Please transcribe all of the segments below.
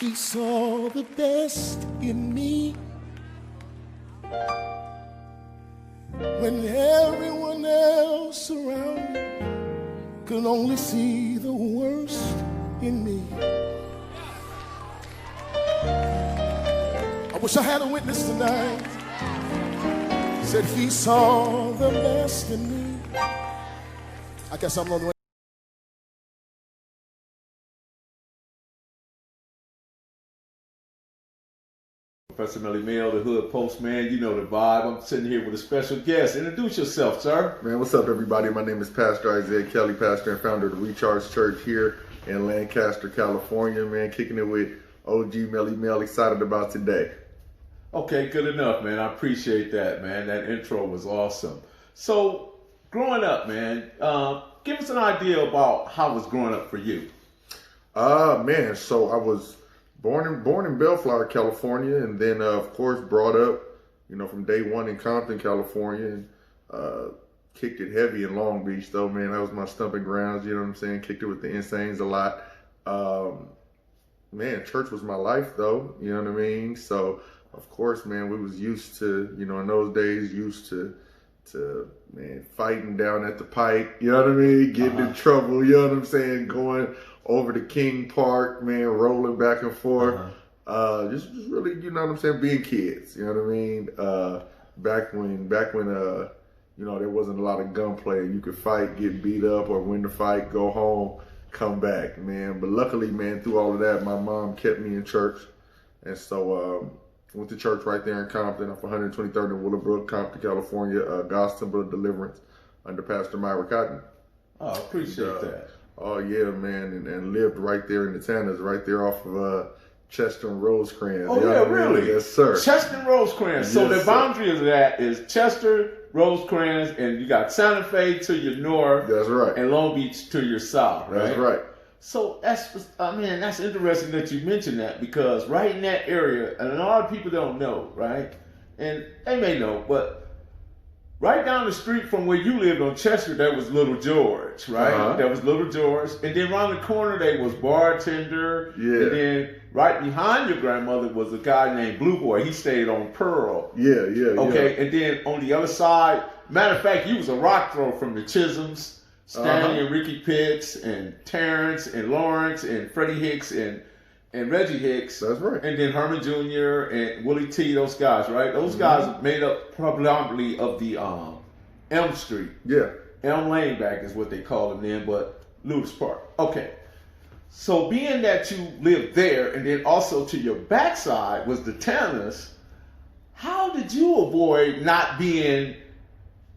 He saw the best in me when everyone else around me could only see the worst in me. I wish I had a witness tonight. Said he saw the best in me. I guess I'm on the way. Professor Melly Mail, the Hood Postman, you know the vibe. I'm sitting here with a special guest. Introduce yourself, sir. Man, what's up, everybody? My name is Pastor Isaiah Kelly, pastor and founder of the Recharge Church here in Lancaster, California. Man, kicking it with OG Melly Mail. Excited about today. Okay, good enough, man. I appreciate that, man. That intro was awesome. So, growing up, man, give us an idea about how it was growing up for you. Man, so I was born in Bellflower, California, and then, of course, brought up, from day one in Compton, California, and kicked it heavy in Long Beach, though, man. That was my stomping grounds, you know what I'm saying? Kicked it with the Insanes a lot. Man, church was my life, though, you know what I mean? So, of course, man, we was used to, in those days, used to man, fighting down at the pike, you know what I mean? Getting in trouble, you know what I'm saying? Going over to King Park, man, rolling back and forth. Just really, you know what I'm saying, being kids, you know what I mean? Back when there wasn't a lot of gunplay and you could fight, get beat up, or win the fight, go home, come back, man. But luckily, man, through all of that, my mom kept me in church. And so, went to church right there in Compton, off 123rd and Willowbrook, Compton, California, God's Temple of Deliverance under Pastor Myra Cotton. Oh, appreciate that. Oh, yeah, man, and lived right there in the Tannas, right there off of Chester and Rosecrans. Oh, yeah, really? Yes, sir. Chester and Rosecrans. So the boundary of that is Chester, Rosecrans, and you got Santa Fe to your north. That's right. And Long Beach to your south, right? That's right. So that's interesting that you mentioned that, because right in that area, and a lot of people don't know, right? And they may know, but right down the street from where you lived on Chester, there was Little George, right? There was Little George. And then around the corner, there was Bartender. Yeah. And then right behind your grandmother was a guy named Blue Boy. He stayed on Pearl. Yeah. Okay, and then on the other side, matter of fact, he was a rock throw from the Chisholms. Stanley and Ricky Pitts and Terrence and Lawrence and Freddie Hicks and Reggie Hicks. That's right. And then Herman Jr. and Willie T, those guys, right? Those guys made up predominantly of the Elm Street. Yeah. Elm Lane back is what they called them then, but Ludus Park. Okay. So being that you lived there, and then also to your backside was the Tannas, how did you avoid not being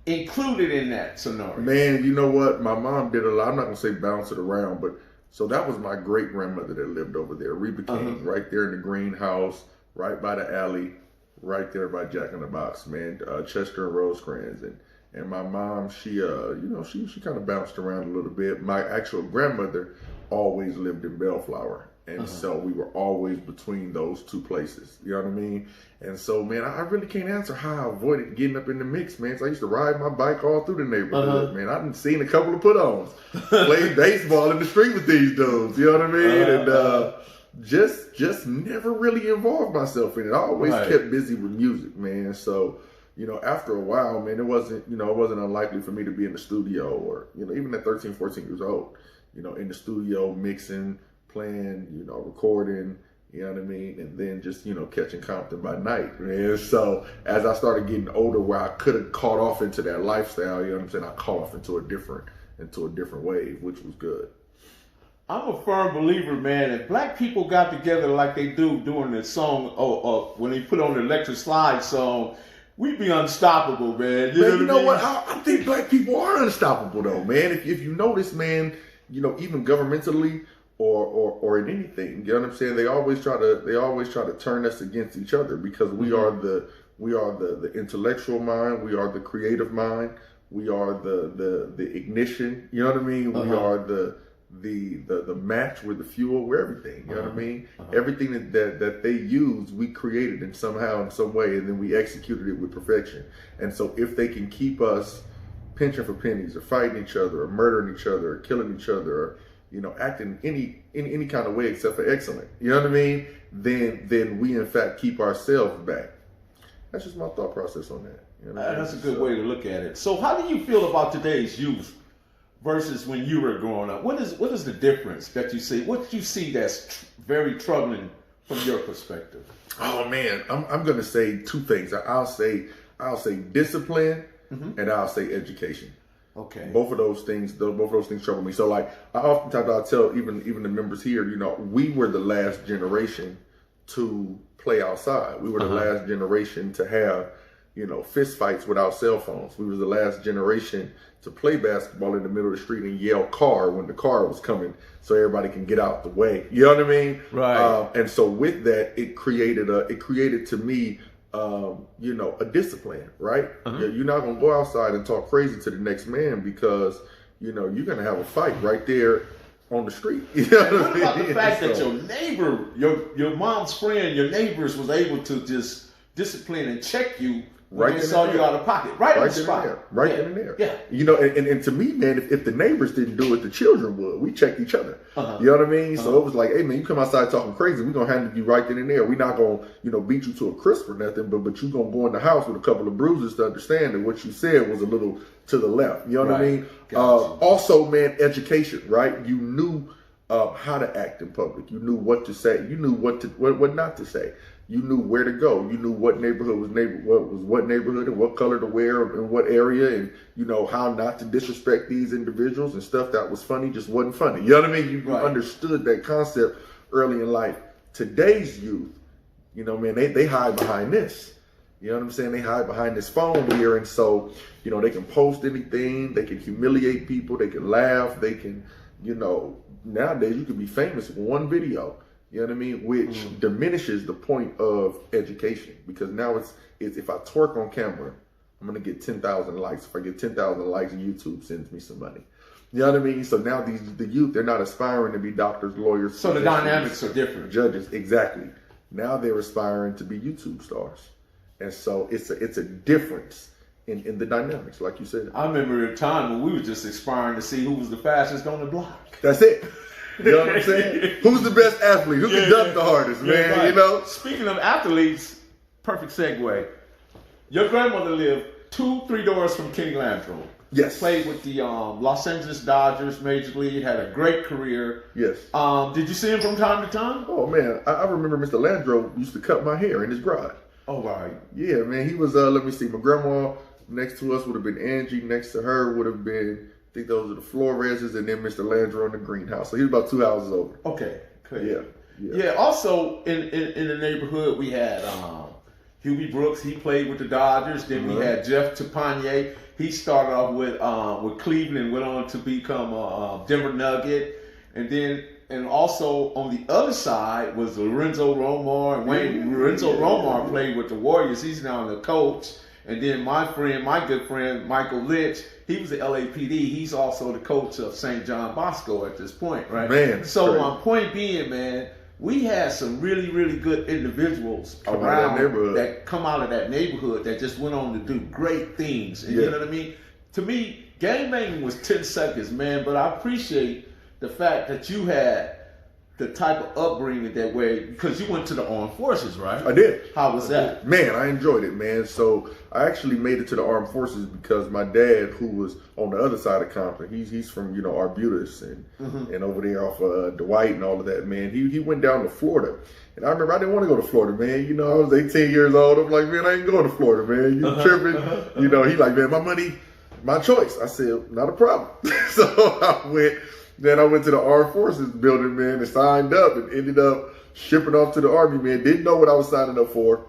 included in that scenario? Man, you know what? My mom did a lot. I'm not going to say bounce it around, but so that was my great grandmother that lived over there, Reba King, right there in the greenhouse, right by the alley, right there by Jack in the Box, man. Chester and Rosecrans. And my mom, she kind of bounced around a little bit. My actual grandmother always lived in Bellflower. And so we were always between those two places. You know what I mean? And so, man, I really can't answer how I avoided getting up in the mix, man. So I used to ride my bike all through the neighborhood, man. I've seen a couple of put-ons. Played baseball in the street with these dudes. You know what I mean? And just never really involved myself in it. I always kept busy with music, man. So, after a while, man, it wasn't unlikely for me to be in the studio or, even at 13, 14 years old, in the studio mixing, playing, recording, you know what I mean? And then just, catching Compton by night, man. So as I started getting older, where I could have caught off into that lifestyle, you know what I'm saying? I caught off into a different wave, which was good. I'm a firm believer, man, if black people got together like they do during the song, when they put on the Electric Slide song, we'd be unstoppable, man. You know what? I think black people are unstoppable, though, man. If you notice, man, even governmentally, or in anything, you know what I'm saying? They always try to turn us against each other, because we are the intellectual mind, we are the creative mind, we are the ignition, you know what I mean? We are the match, we're the fuel, we're everything, you know what I mean? Everything that they use, we created in somehow, in some way, and then we executed it with perfection. And so if they can keep us pinching for pennies, or fighting each other, or murdering each other, or killing each other, or acting any kind of way except for excellent, you know what I mean, then we in fact keep ourselves back. That's just my thought process on that. You know what I mean? That's a good way to look at it. So how do you feel about today's youth versus when you were growing up? What is the difference that you see? What do you see that's very troubling from your perspective? Oh man, I'm gonna say two things. I'll say discipline, and I'll say education. Okay. Both of those things trouble me. So like oftentimes I'll tell even the members here, we were the last generation to play outside. We were the last generation to have, fist fights without cell phones. We were the last generation to play basketball in the middle of the street and yell "car" when the car was coming, so everybody can get out the way. You know what I mean? Right. And so with that, it created to me, a discipline, right? You're not gonna go outside and talk crazy to the next man because you're gonna have a fight right there on the street. You know what about the fact that your neighbor, your mom's friend, your neighbors was able to just discipline and check you when they saw you out of pocket, right on the spot, right then and there. Yeah. And to me, man, if the neighbors didn't do it, the children would. We checked each other. You know what I mean? So it was like, hey man, you come outside talking crazy, we're gonna handle you right then and there. We're not gonna, beat you to a crisp or nothing, but you gonna go in the house with a couple of bruises to understand that what you said was a little to the left. You know what I mean? Also, man, education, right? You knew how to act in public. You knew what to say. You knew what not to say. You knew where to go. You knew what neighborhood was what neighborhood and what color to wear in what area, and how not to disrespect these individuals, and stuff that was funny just wasn't funny. You know what I mean? You understood that concept early in life. Today's youth, man, they hide behind this. You know what I'm saying? They hide behind this phone here, and so they can post anything. They can humiliate people. They can laugh. They can, nowadays you can be famous with one video. You know what I mean? Which diminishes the point of education, because now it's if I twerk on camera, I'm gonna get 10,000 likes. If I get 10,000 likes, YouTube sends me some money. You know what I mean? So now the youth, they're not aspiring to be doctors, lawyers. So the dynamics are different. Judges, exactly. Now they're aspiring to be YouTube stars, and so it's a difference in the dynamics, like you said. I remember a time when we were just aspiring to see who was the fastest on the block. That's it. You know what I'm saying? Who's the best athlete? Who can dunk the hardest, man? Right. Speaking of athletes, perfect segue. Your grandmother lived 2-3 doors from Kenny Landreau. Yes. Played with the Los Angeles Dodgers, Major League, had a great career. Yes. Did you see him from time to time? Oh, man. I remember Mr. Landreau used to cut my hair in his garage. Oh, right. Yeah, man. He was, let me see, my grandma next to us would have been Angie. Next to her would have been, I think those are the Floreses, and then Mr. Landreau in the greenhouse. So he was about 2 houses over. Okay. Yeah. Also, in the neighborhood, we had Hubie Brooks. He played with the Dodgers. Then we had Jeff Tepanier. He started off with Cleveland, went on to become a Denver Nugget. And also on the other side was Lorenzo Romar. And Lorenzo Romar played with the Warriors. He's now the coach. And then my good friend, Michael Lynch, he was at LAPD. He's also the coach of St. John Bosco at this point, right? Man. So my point being, man, we had some really, really good individuals around that come out of that neighborhood that just went on to do great things. And you know what I mean? To me, gangbanging was 10 seconds, man, but I appreciate the fact that you had the type of upbringing that way, because you went to the armed forces, right? I did. How was that? Man, I enjoyed it, man. So I actually made it to the armed forces because my dad, who was on the other side of Compton, he's from Arbutus and over there off Dwight and all of that, man. He went down to Florida, and I remember I didn't want to go to Florida, man. I was 18 years old. I'm like, man, I ain't going to Florida, man. You tripping? He like, man, my money, my choice. I said, not a problem. So I went. Then I went to the Armed Forces building, man, and signed up and ended up shipping off to the Army, man. Didn't know what I was signing up for.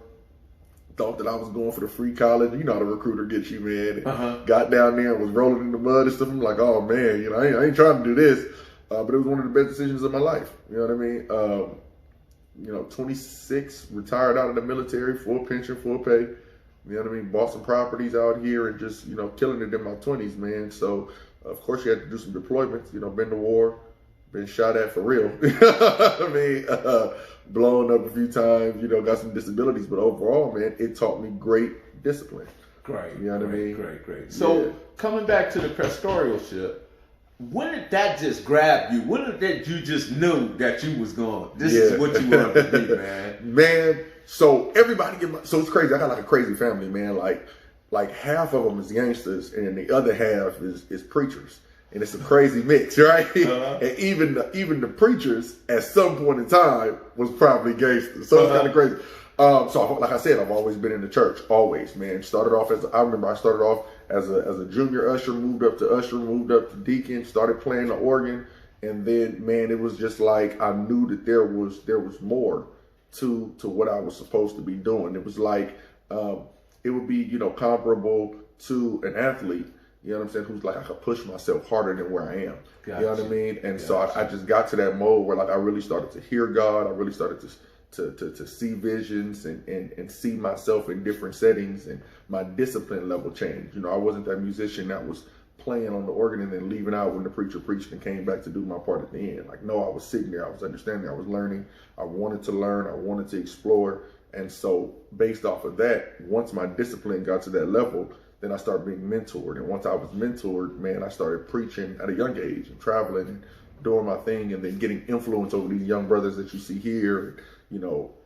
Thought that I was going for the free college. You know how the recruiter gets you, man. Got down there and was rolling in the mud and stuff. I'm like, oh, man, I ain't trying to do this. But it was one of the best decisions of my life. You know what I mean? 26, retired out of the military, full pension, full pay. You know what I mean? Bought some properties out here and just, killing it in my 20s, man. So, of course, you had to do some deployments, been to war, been shot at for real. I mean, blown up a few times, got some disabilities. But overall, man, it taught me great discipline. Great. You know what I mean? Great. So, coming back to the pastoralship, when did that just grab you? When did that you just knew that you was going, this is what you wanted to be, man? Man, so everybody so it's crazy. I got like a crazy family, man. Like half of them is gangsters and the other half is preachers. And it's a crazy mix, right? And even the preachers at some point in time was probably gangsters. So it's kind of crazy. So like I said, I've always been in the church, always, man. Started off I remember I started off as a junior usher, moved up to deacon, started playing the organ, and then, man, it was just like I knew that there was more to what I was supposed to be doing. It was like it would be, comparable to an athlete, you know what I'm saying, who's like, I could push myself harder than where I am. Gotcha. You know what I mean? And so I just got to that mode where like I really started to hear God. I really started to see visions and see myself in different settings, and my discipline level changed. I wasn't that musician that was playing on the organ and then leaving out when the preacher preached and came back to do my part at the end. Like, no, I was sitting there, I was understanding, I was learning, I wanted to learn, I wanted to explore. And so based off of that, once my discipline got to that level, then I started being mentored. And once I was mentored, man, I started preaching at a young age and traveling and doing my thing, and then getting influence over these young brothers that you see here,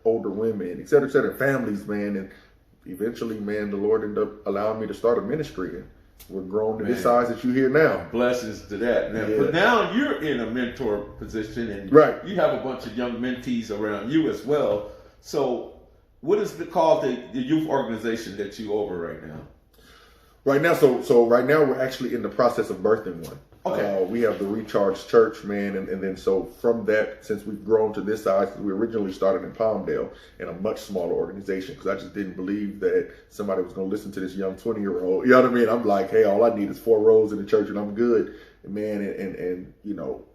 older women, et cetera, families, man. And eventually, man, the Lord ended up allowing me to start a ministry. And we're grown to this size that you hear now. Blessings to that. Now, but now you're in a mentor position, and you have a bunch of young mentees around you as well. So what is called the youth organization that you over right now? Right now, so right now we're actually in the process of birthing one. Okay. We have the Recharge Church, man, and then so from that, since we've grown to this size, we originally started in Palmdale in a much smaller organization, because I just didn't believe that somebody was going to listen to this young 20-year-old. You know what I mean? I'm like, hey, all I need is 4 rows in the church and I'm good. And man, and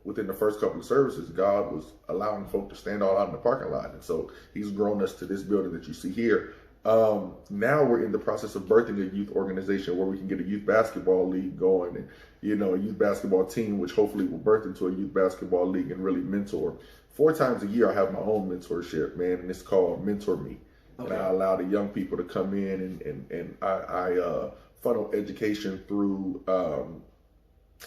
within the first couple of services, God was allowing folk to stand all out in the parking lot. And so he's grown us to this building that you see here. Now we're in the process of birthing a youth organization where we can get a youth basketball league going, and a youth basketball team, which hopefully will birth into a youth basketball league and really mentor. 4 times a year I have my own mentorship, man, and it's called Mentor Me. Okay. And I allow the young people to come in and I funnel education through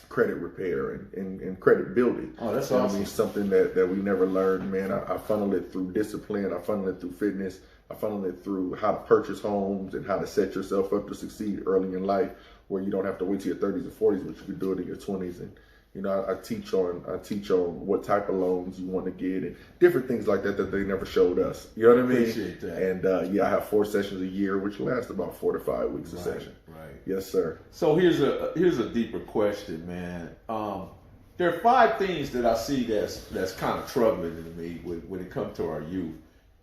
credit repair and credit building. Oh, that's awesome. I mean, something that we never learned, man. I funnel it through discipline. I funnel it through fitness. I funnel it through how to purchase homes and how to set yourself up to succeed early in life, where you don't have to wait till your 30s or 40s, but you can do it in your 20s. And I teach on what type of loans you want to get and different things like that they never showed us. You know what I mean? Appreciate that. And I have 4 sessions a year, which lasts about 4 to 5 weeks a session. Right. Yes, sir. So here's a deeper question, man. There are 5 things that I see that's kind of troubling to me when it comes to our youth.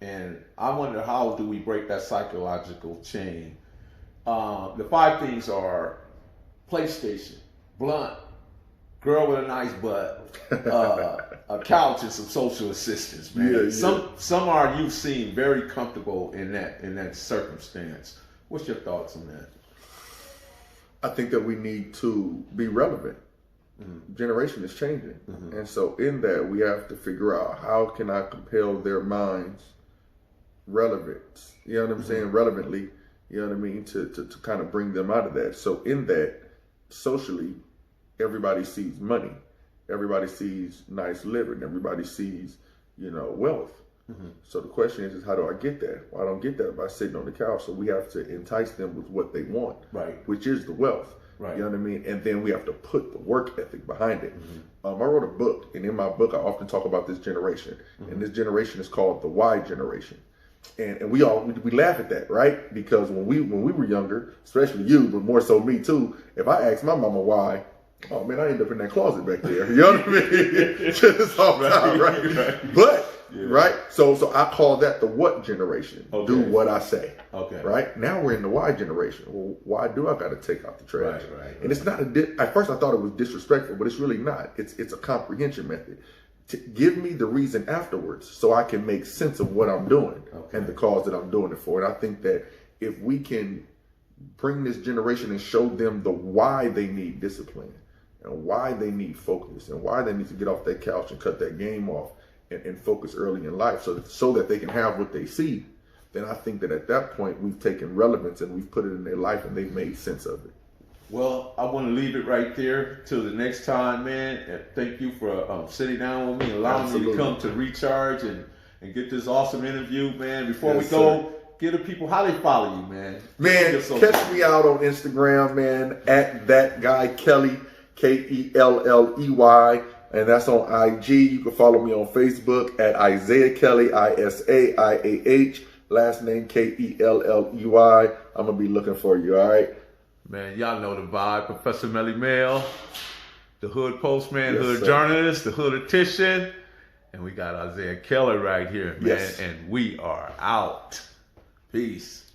And I wonder, how do we break that psychological chain? The 5 things are PlayStation, blunt, girl with a nice butt, a couch, and some social assistance, man. Some of our youth seem very comfortable in that circumstance. What's your thoughts on that? I think that we need to be relevant. Mm-hmm. Generation is changing. Mm-hmm. And so in that, we have to figure out, how can I compel their minds relevance, you know what I'm saying, relevantly, you know what I mean, to kind of bring them out of that. So in that, socially, everybody sees money, everybody sees nice living, everybody sees, wealth. Mm-hmm. So the question is how do I get that? Well, I don't get that by sitting on the couch. So we have to entice them with what they want, right? Which is the wealth. Right. You know what I mean? And then we have to put the work ethic behind it. Mm-hmm. I wrote a book, and in my book, I often talk about this generation. Mm-hmm. And this generation is called the Y generation. And we laugh at that, right? Because when we were younger, especially you, but more so me too, if I asked my mama why, oh man, I end up in that closet back there. You know what I mean? Just all the time, right? But right? So I call that the what generation. Okay. Do what I say. Okay. Right? Now we're in the why generation. Well, why do I gotta take out the trash? Right. And it's not at first I thought it was disrespectful, but it's really not. It's a comprehension method. Give me the reason afterwards so I can make sense of what I'm doing and the cause that I'm doing it for. And I think that if we can bring this generation and show them the why they need discipline and why they need focus and why they need to get off that couch and cut that game off and focus early in life so that they can have what they see, then I think that at that point we've taken relevance and we've put it in their life and they've made sense of it. Well, I want to leave it right there till the next time, man. And thank you for sitting down with me, allowing me Absolutely. to come to recharge and get this awesome interview, man. Before Yes, we go, sir. give the people how they follow you, man. Man, Your social catch me out on Instagram, man, at that guy Kelly, Kelley, and that's on IG. You can follow me on Facebook at Isaiah Kelly, ISAIAH, last name Kelley. I'm gonna be looking for you. All right. Man, y'all know the vibe. Professor Melly Mail, the Hood Postman, Yes, Hood sir. Journalist, the Hooditician. And we got Isaiah Kelly right here, man. Yes. And we are out. Peace.